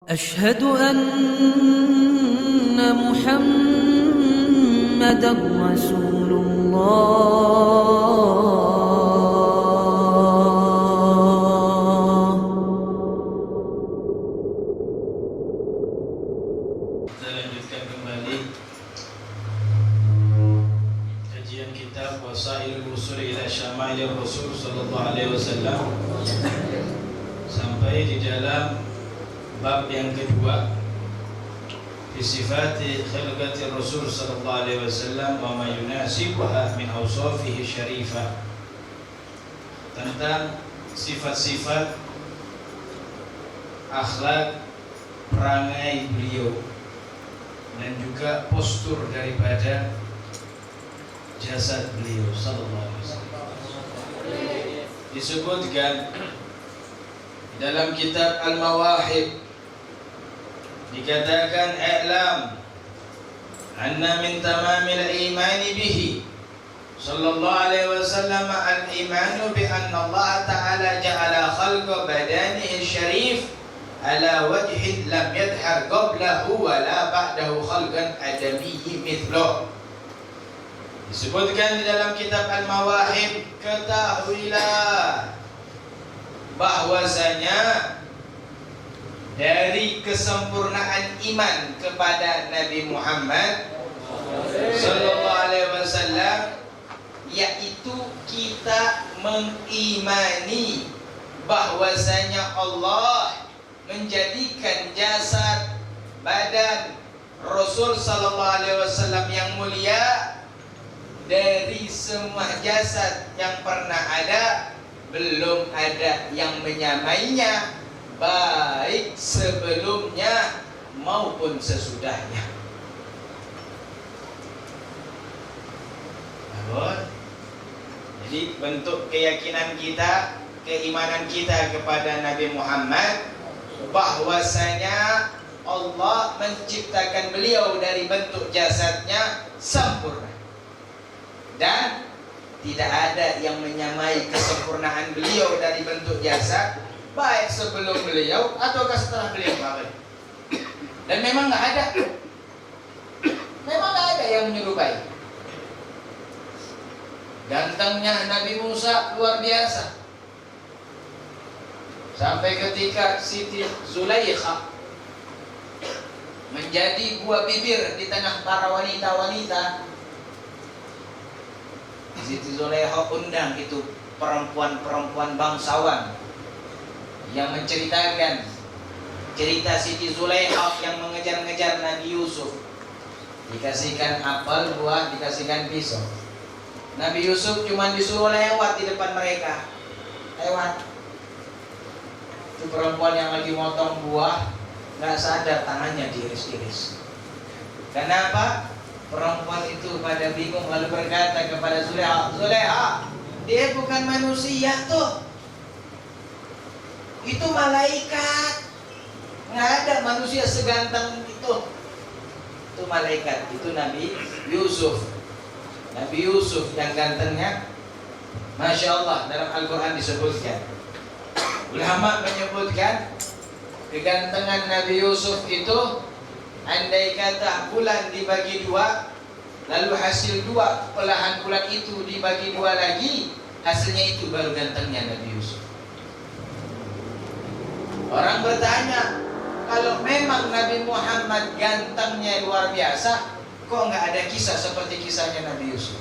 أشهد أن محمدا رسول الله. Kita lanjutkan kembali kajian kitab Wasailul Wusul ila Syama'il Rasul sallallahu alaihi wasallam sampai di dalam bab yang kedua fi sifati khilqati Rasul sallallahu alaihi wasallam wa ma yunasibuha min awsafihi syarifah, tentang sifat-sifat akhlak perangai beliau dan juga postur daripada jasad beliau sallallahu alaihi wasallam. Disebutkan dalam kitab Al-Mawahib, dikatakan i'lam anna min tamamil imani bihi sallallahu alaihi wasallam al-imanu bi anna Allah ta'ala ja'ala khalqa badanihi syarif ala wajhin lam yadhhar qablahu wa la ba'dahu khalqan adamiyyi mithluh. Disebutkan di dalam kitab Al-Mawahib, ketahuilah bahwasanya dari kesempurnaan iman kepada Nabi Muhammad sallallahu alaihi wasallam, yaitu kita mengimani bahwasanya Allah menjadikan jasad badan Rasul sallallahu alaihi wasallam yang mulia dari semua jasad yang pernah ada, belum ada yang menyamainya, baik sebelumnya maupun sesudahnya. Jadi bentuk keyakinan kita, keimanan kita kepada Nabi Muhammad, bahwasanya Allah menciptakan beliau dari bentuk jasadnya sempurna, dan tidak ada yang menyamai kesempurnaan beliau dari bentuk jasad, baik sebelum beliau ataukah setelah beliau. Dan memang nggak ada yang menyerupai. Gantengnya Nabi Musa luar biasa, sampai ketika Siti Zulaikha menjadi buah bibir di tengah para wanita-wanita, Siti Zulaikha undang itu perempuan-perempuan bangsawan yang menceritakan cerita Siti Zulaikha yang mengejar-ngejar Nabi Yusuf. Dikasihkan apel, buah, dikasihkan pisau. Nabi Yusuf cuma disuruh lewat di depan mereka. Lewat. Itu perempuan yang lagi motong buah, gak sadar tangannya diiris-iris. Kenapa? Perempuan itu pada bingung, lalu berkata kepada Zulaikha, Zulaikha, dia bukan manusia tuh, itu malaikat. Nggak ada manusia seganteng itu malaikat. Itu Nabi Yusuf. Nabi Yusuf yang gantengnya, Masya Allah, dalam Al-Quran disebutkan. Ulama menyebutkan kegantengan Nabi Yusuf itu, andai kata bulan dibagi dua, lalu hasil dua belahan bulan itu dibagi dua lagi, hasilnya itu baru gantengnya Nabi Yusuf. Orang bertanya, kalau memang Nabi Muhammad gantengnya luar biasa, kok nggak ada kisah seperti kisahnya Nabi Yusuf?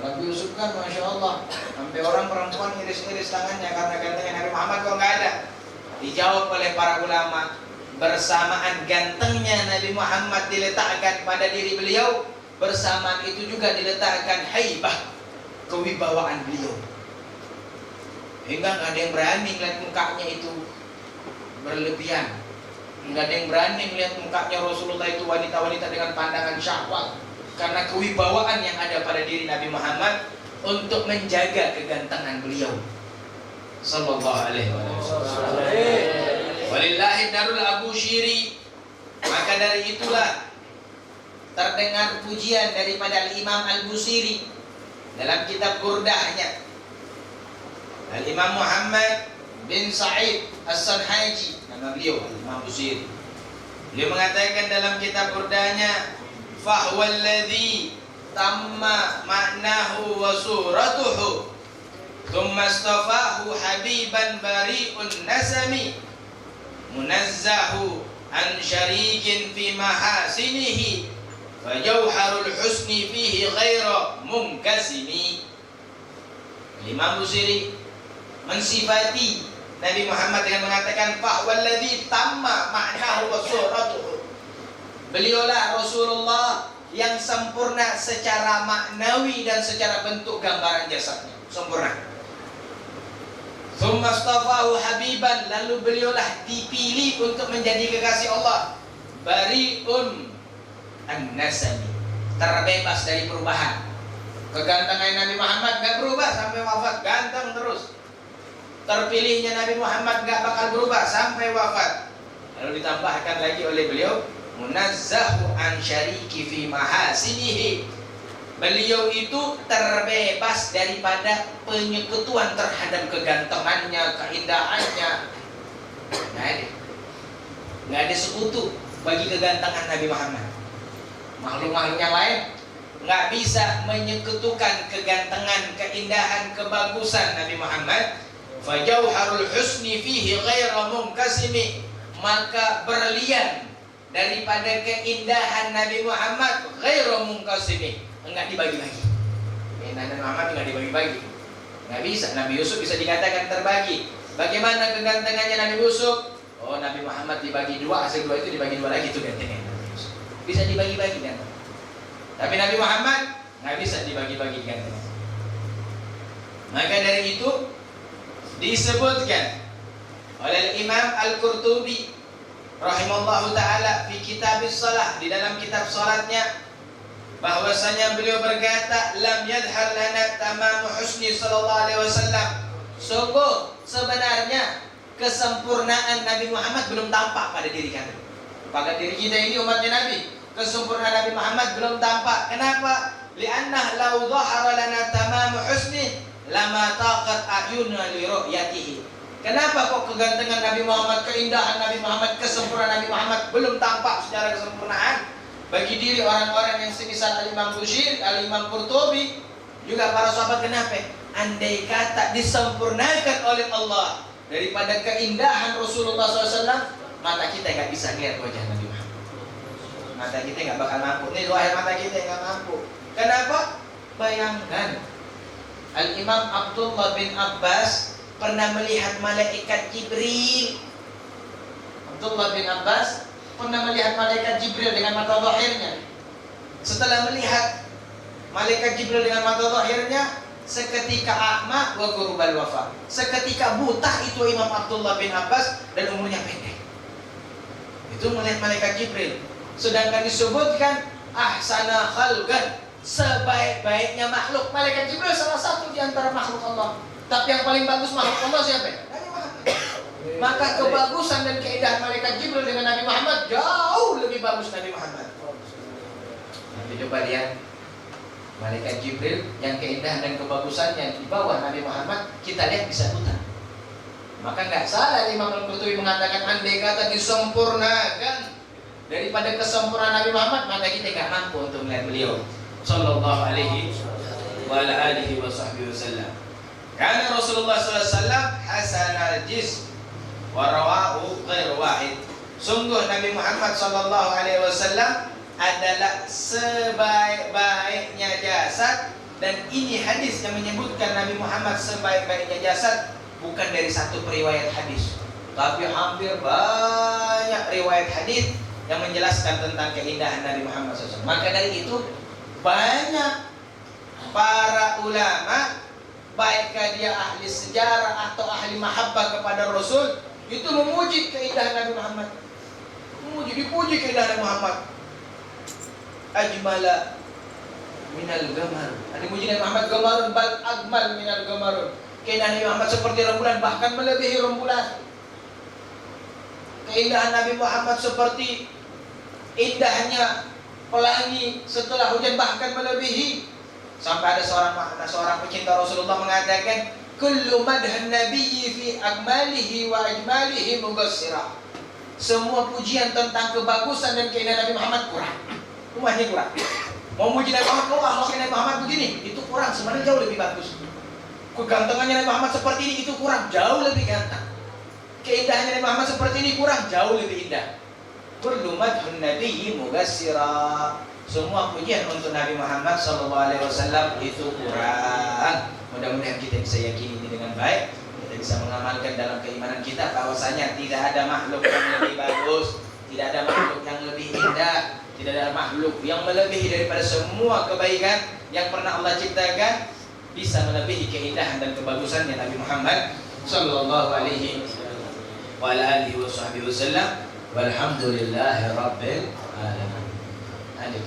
Nabi Yusuf kan Masya Allah, sampai orang perempuan iris-iris tangannya karena gantengnya Nabi Muhammad, kok nggak ada? Dijawab oleh para ulama, bersamaan gantengnya Nabi Muhammad diletakkan pada diri beliau, bersamaan itu juga diletakkan haibah, kewibawaan beliau, hingga nggak ada yang berani melihat mukanya itu berlebihan. Nggak ada yang berani melihat mukanya Rasulullah itu wanita-wanita dengan pandangan syahwat, karena kewibawaan yang ada pada diri Nabi Muhammad untuk menjaga kegantengan beliau sallallahu alaihi wasallam. Walillahi darul Abu Syiri. Maka dari itulah terdengar pujian daripada Imam Al-Busiri dalam kitab Burdahnya. Al-Imam Muhammad bin Sa'id As-Sanhaji, nama beliau Imam Busiri. Beliau mengatakan dalam kitab burdanya, fahuwal ladzi tamma ma'nahu wa suratuhu thumma istafahu habiban bari'un nasami munazzahu an syarikin fi mahasinihi fa jawharul husni fihi ghaira mumkasimi. Imam Busiri mensifati Nabi Muhammad dengan mengatakan fa'walladzi tamma ma'nahu wa suratuhu. Beliaulah Rasulullah yang sempurna secara maknawi dan secara bentuk gambaran jasadnya, sempurna. Tsumma astafahu habiban, lalu beliaulah dipilih untuk menjadi kekasih Allah. Bari'un an-nasami, terbebas dari perubahan. Kegantengan Nabi Muhammad gak berubah sampai wafat, ganteng terus. Terpilihnya Nabi Muhammad gak bakal berubah sampai wafat. Lalu ditambahkan lagi oleh beliau, munazzahu an syariki fi mahasinihi. Beliau itu terbebas daripada penyekutuan terhadap kegantengannya, keindahannya. Nggak ada sekutu bagi kegantengan Nabi Muhammad. Makhluk-makhluk yang lain nggak bisa menyekutukan kegantengan, keindahan, kebagusan Nabi Muhammad. Fajauharul husni fihi ghaira mumkasimi, maka berlian daripada keindahan Nabi Muhammad ghaira mumkasimi, enggak dibagi-bagi. Keindahan Nabi Muhammad enggak dibagi-bagi. Enggak bisa. Nabi Yusuf bisa dikatakan terbagi. Bagaimana kegantengannya Nabi Yusuf? Oh, Nabi Muhammad dibagi dua, hasil dua itu dibagi dua lagi, itu gantengnya Nabi Yusuf. Bisa dibagi-bagi kan? Tapi Nabi Muhammad nggak bisa dibagi-bagi gantengnya. Maka dari itu disebutkan oleh Imam Al-Qurtubi rahimallahu ta'ala fi kitabis salah, di dalam kitab salatnya, bahwasanya beliau berkata, lam yadhar lana tamamu husni sallallahu alaihi wasallam. Sungguh sebenarnya kesempurnaan Nabi Muhammad belum tampak pada diri kami. Pada diri kita ini umatnya Nabi, kesempurnaan Nabi Muhammad belum tampak. Kenapa? Li'anna law dhahara lana tamamu husni lama taqat ayunna li ru'yatihi. Kenapa kok kegantengan Nabi Muhammad, keindahan Nabi Muhammad, kesempurnaan Nabi Muhammad belum tampak secara kesempurnaan bagi diri orang-orang yang semisal Al-Imam Busiri, Al-Imam Qurtubi, juga para sahabat? Kenapa? Andai kata disempurnakan oleh Allah daripada keindahan Rasulullah SAW, mata kita nggak bisa lihat wajah Nabi Muhammad. Mata kita nggak bakal mampu. Ini doa mata kita nggak mampu. Kenapa? Bayangkan Al-Imam Abdullah bin Abbas pernah melihat malaikat Jibril. Abdullah bin Abbas pernah melihat malaikat Jibril dengan mata zahirnya. Setelah melihat malaikat Jibril dengan mata zahirnya, seketika a'ma wa qurubal wafa, seketika buta itu Imam Abdullah bin Abbas dan umurnya pendek. Itu melihat malaikat Jibril. Sedangkan disebutkan ahsana khalqan, sebaik-baiknya makhluk. Malaikat Jibril salah satu di antara makhluk Allah. Tapi yang paling bagus makhluk Allah siapa? Nabi Muhammad. Maka kebagusan dan keindahan malaikat Jibril dengan Nabi Muhammad jauh lebih bagus Nabi Muhammad. Nanti coba lihat malaikat Jibril yang keindahan dan kebagusannya di bawah Nabi Muhammad, kita lihat bisa buta. Maka nggak salah Imam Al-Qurtubi mengatakan, andai kata disempurnakan daripada kesempurnaan Nabi Muhammad, maka kita nggak mampu untuk melihat beliau sallallahu alaihi wa ala alihi wa sahbihi wasallam. Karena Rasulullah SAW hasanal jism wa rawahu ghairu wahid. Sungguh Nabi Muhammad sallallahu alaihi wasallam adalah sebaik-baiknya jasad, dan ini hadis yang menyebutkan Nabi Muhammad sebaik-baiknya jasad bukan dari satu periwayat hadis, tapi hampir banyak riwayat hadis yang menjelaskan tentang keindahan Nabi Muhammad SAW. Maka dari itu banyak para ulama, baik dia ahli sejarah atau ahli mahabbah kepada Rasul, itu memuji keindahan Nabi Muhammad. Dipuji keindahan Nabi Muhammad. Ajmala minal gamar. Ada muji Nabi Muhammad, gamarun bal agmal minal gamarun. Keindahan Nabi Muhammad seperti rembulan, bahkan melebihi rembulan. Keindahan Nabi Muhammad seperti indahnya pelangi setelah hujan, bahkan melebihi. Sampai ada seorang pecinta Rasulullah mengatakan, kullu madhan nabiyyi fi akmalihi wa ajmalihi mugassirah. Semua pujian tentang kebagusan dan keindahan Nabi Muhammad kurang. Rumahnya kurang. Mau muji Nabi Muhammad, Nabi Muhammad begini, itu kurang, sebenarnya jauh lebih bagus. Kegantengannya Nabi Muhammad seperti ini, itu kurang, jauh lebih ganteng. Keindahannya Nabi Muhammad seperti ini kurang, jauh lebih indah. Kullu madhun nabiyyi mugassira. Semua pujian untuk Nabi Muhammad SAW itu kurang. Mudah-mudahan kita bisa yakini ini dengan baik. Kita bisa mengamalkan dalam keimanan kita bahwasanya tidak ada makhluk yang lebih bagus, tidak ada makhluk yang lebih indah, tidak ada makhluk yang melebihi daripada semua kebaikan yang pernah Allah ciptakan, bisa melebihi keindahan dan kebagusannya Nabi Muhammad sallallahu alaihi wa alihi wasallam. Walhamdulillahirabbil alamin. Ada